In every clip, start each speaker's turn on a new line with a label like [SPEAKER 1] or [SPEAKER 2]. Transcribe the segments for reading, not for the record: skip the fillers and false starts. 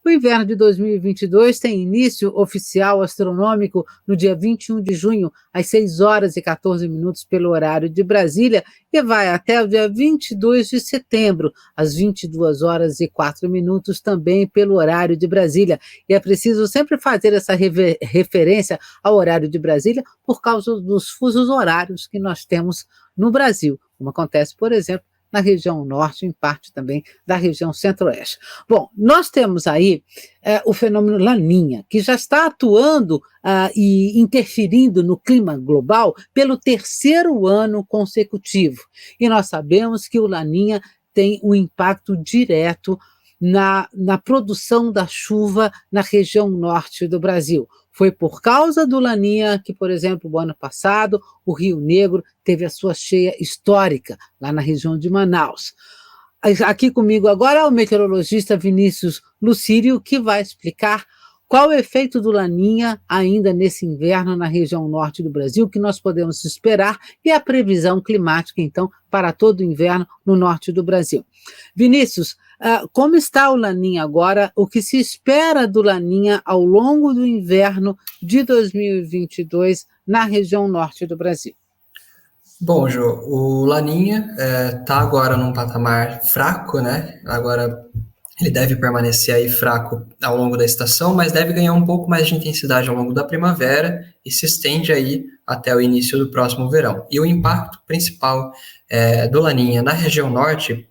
[SPEAKER 1] O inverno de 2022 tem início oficial astronômico no dia 21 de junho, às 6 horas e 14 minutos pelo horário de Brasília, e vai até o dia 22 de setembro, às 22 horas e 4 minutos, também pelo horário de Brasília. E é preciso sempre fazer essa referência ao horário de Brasília por causa dos fusos horários que nós temos no Brasil, como acontece, por exemplo, na região norte, em parte também da região centro-oeste. Bom, nós temos aí o fenômeno Laninha, que já está atuando e interferindo no clima global pelo terceiro ano consecutivo. E nós sabemos que o Laninha tem um impacto direto na produção da chuva na região norte do Brasil. Foi por causa do Laninha que, por exemplo, o ano passado, o Rio Negro teve a sua cheia histórica, lá na região de Manaus. Aqui comigo agora é o meteorologista Vinícius Lucírio, que vai explicar qual o efeito do Laninha ainda nesse inverno na região norte do Brasil, que nós podemos esperar, e a previsão climática, então, para todo o inverno no norte do Brasil. Vinícius, como está o Laninha agora? O que se espera do Laninha ao longo do inverno de 2022 na região norte do Brasil?
[SPEAKER 2] Bom, Jô, o Laninha está agora num patamar fraco, né? Agora ele deve permanecer aí fraco ao longo da estação, mas deve ganhar um pouco mais de intensidade ao longo da primavera e se estende aí até o início do próximo verão. E o impacto principal do Laninha na região norte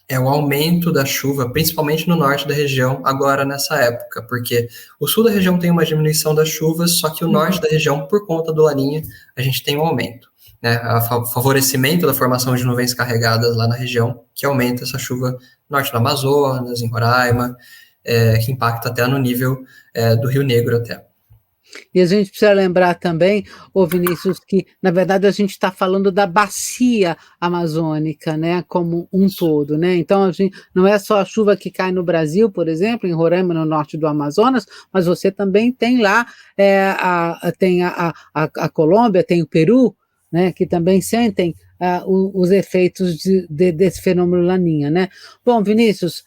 [SPEAKER 2] é o aumento da chuva, principalmente no norte da região, agora nessa época, porque o sul da região tem uma diminuição das chuvas, só que o norte da região, por conta do Laninha, a gente tem um aumento, né? O favorecimento da formação de nuvens carregadas lá na região, que aumenta essa chuva norte do Amazonas, em Roraima, que impacta até no nível do Rio Negro até.
[SPEAKER 1] E a gente precisa lembrar também, Vinícius, que na verdade a gente está falando da bacia amazônica, né, como um todo, né? Então a gente, não é só a chuva que cai no Brasil, por exemplo, em Roraima, no norte do Amazonas, mas você também tem lá tem a Colômbia, tem o Peru, né, que também sentem os efeitos desse fenômeno Laninha, né? Bom, Vinícius,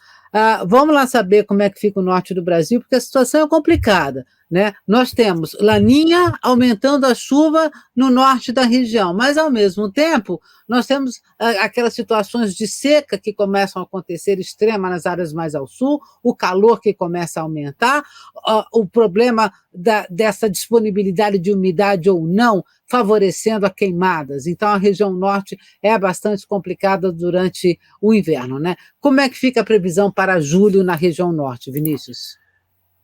[SPEAKER 1] vamos lá saber como é que fica o norte do Brasil, porque a situação é complicada, né? Nós temos Laninha aumentando a chuva no norte da região, mas, ao mesmo tempo, nós temos aquelas situações de seca que começam a acontecer extrema nas áreas mais ao sul, o calor que começa a aumentar, o problema dessa disponibilidade de umidade ou não, favorecendo a queimadas. Então, a região norte é bastante complicada durante o inverno, né? Como é que fica a previsão para julho na região norte, Vinícius?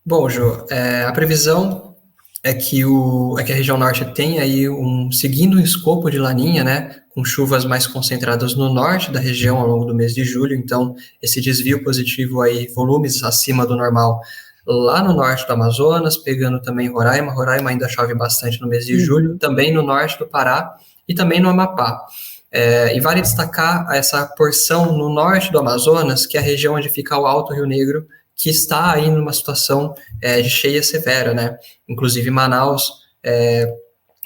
[SPEAKER 2] Bom, Jô, a previsão é que a região norte tem aí seguindo um escopo de Laninha, né, com chuvas mais concentradas no norte da região ao longo do mês de julho, então esse desvio positivo aí, volumes acima do normal lá no norte do Amazonas, pegando também Roraima ainda chove bastante no mês de julho, também no norte do Pará e também no Amapá. E vale destacar essa porção no norte do Amazonas, que é a região onde fica o Alto Rio Negro, que está aí numa situação de cheia severa, né? Inclusive Manaus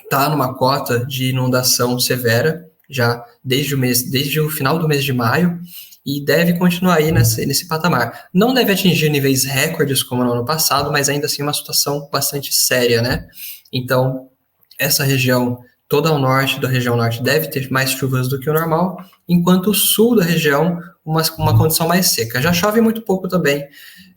[SPEAKER 2] está numa cota de inundação severa já desde o final do mês de maio e deve continuar aí nesse patamar. Não deve atingir níveis recordes como no ano passado, mas ainda assim uma situação bastante séria, né? Então, essa região toda ao norte da região norte deve ter mais chuvas do que o normal, enquanto o sul da região uma condição mais seca. Já chove muito pouco também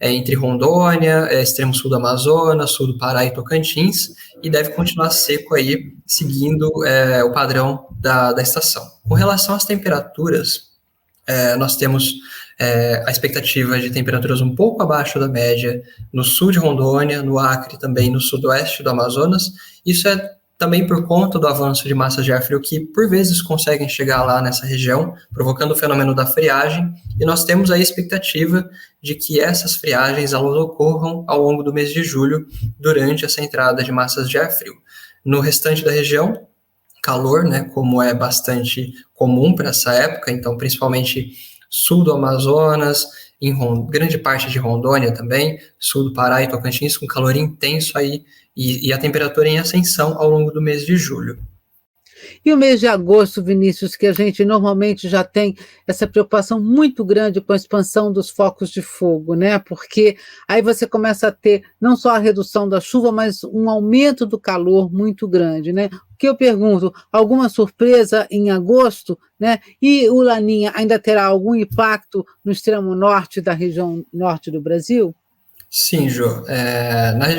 [SPEAKER 2] entre Rondônia, extremo sul do Amazonas, sul do Pará e Tocantins, e deve continuar seco aí, seguindo o padrão da estação. Com relação às temperaturas, nós temos a expectativa de temperaturas um pouco abaixo da média no sul de Rondônia, no Acre, também no sudoeste do Amazonas. Isso é também por conta do avanço de massas de ar frio que, por vezes, conseguem chegar lá nessa região, provocando o fenômeno da friagem, e nós temos a expectativa de que essas friagens elas ocorram ao longo do mês de julho, durante essa entrada de massas de ar frio. No restante da região, calor, né, como é bastante comum para essa época, então, principalmente sul do Amazonas, grande parte de Rondônia também, sul do Pará e Tocantins, com calor intenso aí, e a temperatura em ascensão ao longo do mês de julho.
[SPEAKER 1] E o mês de agosto, Vinícius, que a gente normalmente já tem essa preocupação muito grande com a expansão dos focos de fogo, né? Porque aí você começa a ter não só a redução da chuva, mas um aumento do calor muito grande, né? O que eu pergunto, alguma surpresa em agosto, né? E o Laninha ainda terá algum impacto no extremo norte da região norte do Brasil?
[SPEAKER 2] Sim, Jô.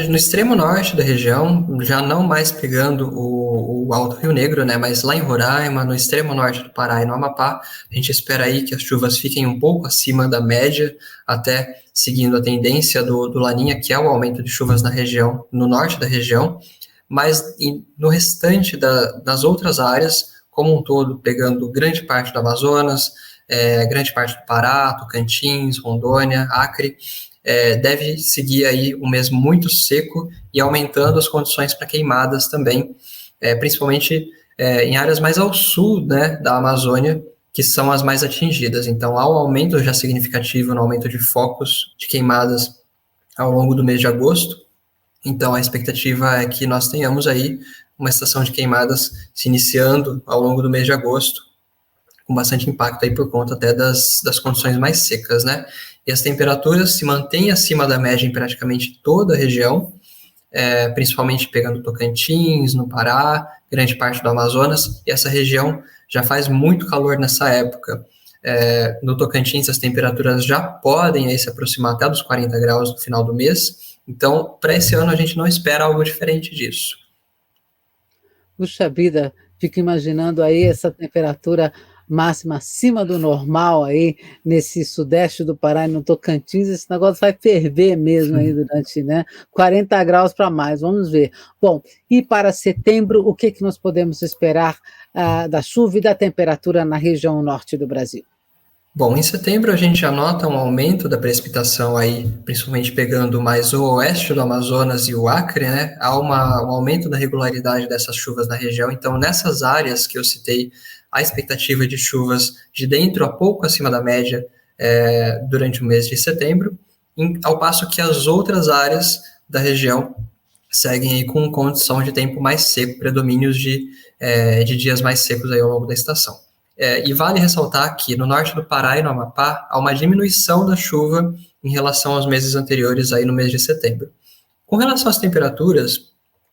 [SPEAKER 2] No extremo norte da região, já não mais pegando o Alto Rio Negro, né, mas lá em Roraima, no extremo norte do Pará e no Amapá, a gente espera aí que as chuvas fiquem um pouco acima da média, até seguindo a tendência do Laninha, que é o aumento de chuvas na região, no norte da região, mas no restante das outras áreas, como um todo, pegando grande parte do Amazonas, grande parte do Pará, Tocantins, Rondônia, Acre, deve seguir aí um mês muito seco e aumentando as condições para queimadas também, principalmente em áreas mais ao sul, né, da Amazônia, que são as mais atingidas. Então, há um aumento já significativo no aumento de focos de queimadas ao longo do mês de agosto. Então, a expectativa é que nós tenhamos aí uma estação de queimadas se iniciando ao longo do mês de agosto, com bastante impacto aí por conta até das condições mais secas, né? E as temperaturas se mantêm acima da média em praticamente toda a região, principalmente pegando Tocantins, no Pará, grande parte do Amazonas, e essa região já faz muito calor nessa época. No Tocantins, as temperaturas já podem aí se aproximar até dos 40 graus no final do mês, então, para esse ano, a gente não espera algo diferente disso.
[SPEAKER 1] Puxa vida, fico imaginando aí essa temperatura máxima acima do normal aí, nesse sudeste do Pará e no Tocantins, esse negócio vai ferver mesmo aí durante, né, 40 graus para mais, vamos ver. Bom, e para setembro, o que que nós podemos esperar da chuva e da temperatura na região norte do Brasil?
[SPEAKER 2] Bom, em setembro a gente já nota um aumento da precipitação aí, principalmente pegando mais o oeste do Amazonas e o Acre, né? Há um aumento da regularidade dessas chuvas na região. Então, nessas áreas que eu citei, a expectativa de chuvas de dentro a pouco acima da média durante o mês de setembro, ao passo que as outras áreas da região seguem aí com condição de tempo mais seco, predomínios de dias mais secos aí ao longo da estação. E vale ressaltar que no norte do Pará e no Amapá há uma diminuição da chuva em relação aos meses anteriores, aí no mês de setembro. Com relação às temperaturas,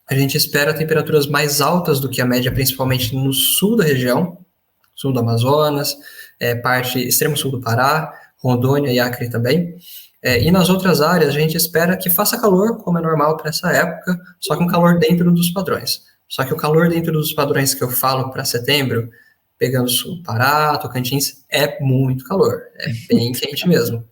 [SPEAKER 2] a gente espera temperaturas mais altas do que a média, principalmente no sul da região, sul do Amazonas, parte extremo sul do Pará, Rondônia e Acre também. E nas outras áreas, a gente espera que faça calor, como é normal para essa época, só que um calor dentro dos padrões. Só que o calor dentro dos padrões que eu falo para setembro, pegando sul do Pará, Tocantins, é muito calor, é bem quente mesmo.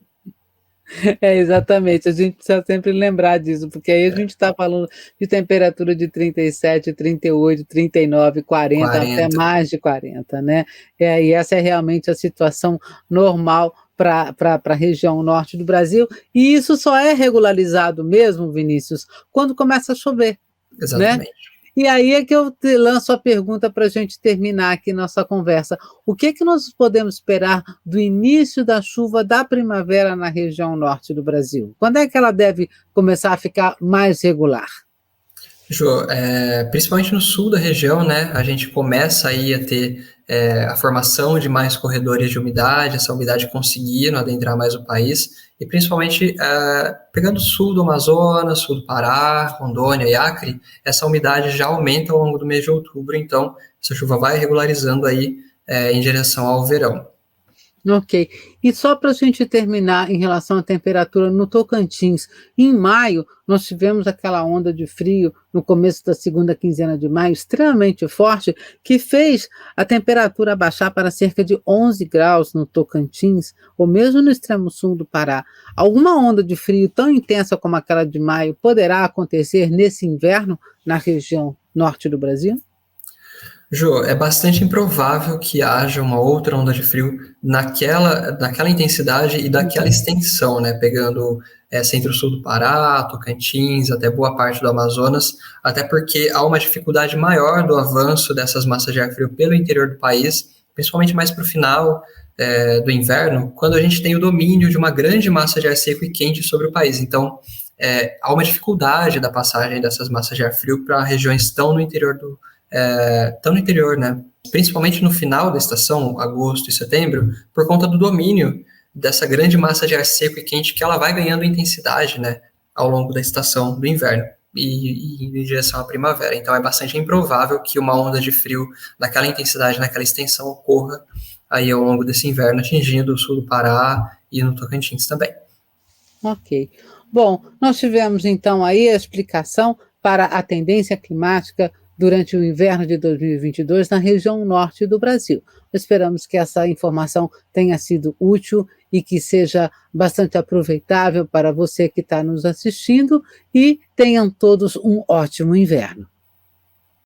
[SPEAKER 1] Exatamente, a gente precisa sempre lembrar disso, porque aí a gente está falando de temperatura de 37, 38, 39, 40, até
[SPEAKER 2] 40.
[SPEAKER 1] mais de 40, né? E essa é realmente a situação normal para a região norte do Brasil, e isso só é regularizado mesmo, Vinícius, quando começa a chover, né?
[SPEAKER 2] Exatamente.
[SPEAKER 1] E aí é que eu te lanço a pergunta para a gente terminar aqui nossa conversa. O que é que nós podemos esperar do início da chuva da primavera na região norte do Brasil? Quando é que ela deve começar a ficar mais regular?
[SPEAKER 2] Jô, principalmente no sul da região, né, a gente começa aí a ter a formação de mais corredores de umidade, essa umidade conseguindo adentrar mais o país, e principalmente pegando o sul do Amazonas, sul do Pará, Rondônia e Acre, essa umidade já aumenta ao longo do mês de outubro, então essa chuva vai regularizando aí em direção ao verão.
[SPEAKER 1] Ok. E só para a gente terminar em relação à temperatura no Tocantins, em maio nós tivemos aquela onda de frio no começo da segunda quinzena de maio, extremamente forte, que fez a temperatura baixar para cerca de 11 graus no Tocantins, ou mesmo no extremo sul do Pará. Alguma onda de frio tão intensa como aquela de maio poderá acontecer nesse inverno na região norte do Brasil?
[SPEAKER 2] Jô, é bastante improvável que haja uma outra onda de frio naquela intensidade e daquela extensão, né? Pegando centro-sul do Pará, Tocantins, até boa parte do Amazonas, até porque há uma dificuldade maior do avanço dessas massas de ar frio pelo interior do país, principalmente mais para o final do inverno, quando a gente tem o domínio de uma grande massa de ar seco e quente sobre o país. Então, há uma dificuldade da passagem dessas massas de ar frio para regiões tão no interior estão no interior, né? Principalmente no final da estação, agosto e setembro, por conta do domínio dessa grande massa de ar seco e quente que ela vai ganhando intensidade, né, ao longo da estação do inverno e em direção à primavera. Então é bastante improvável que uma onda de frio daquela intensidade, naquela extensão ocorra aí ao longo desse inverno, atingindo o sul do Pará e no Tocantins também.
[SPEAKER 1] Ok. Bom, nós tivemos então aí a explicação para a tendência climática durante o inverno de 2022 na região norte do Brasil. Esperamos que essa informação tenha sido útil e que seja bastante aproveitável para você que está nos assistindo e tenham todos um ótimo inverno.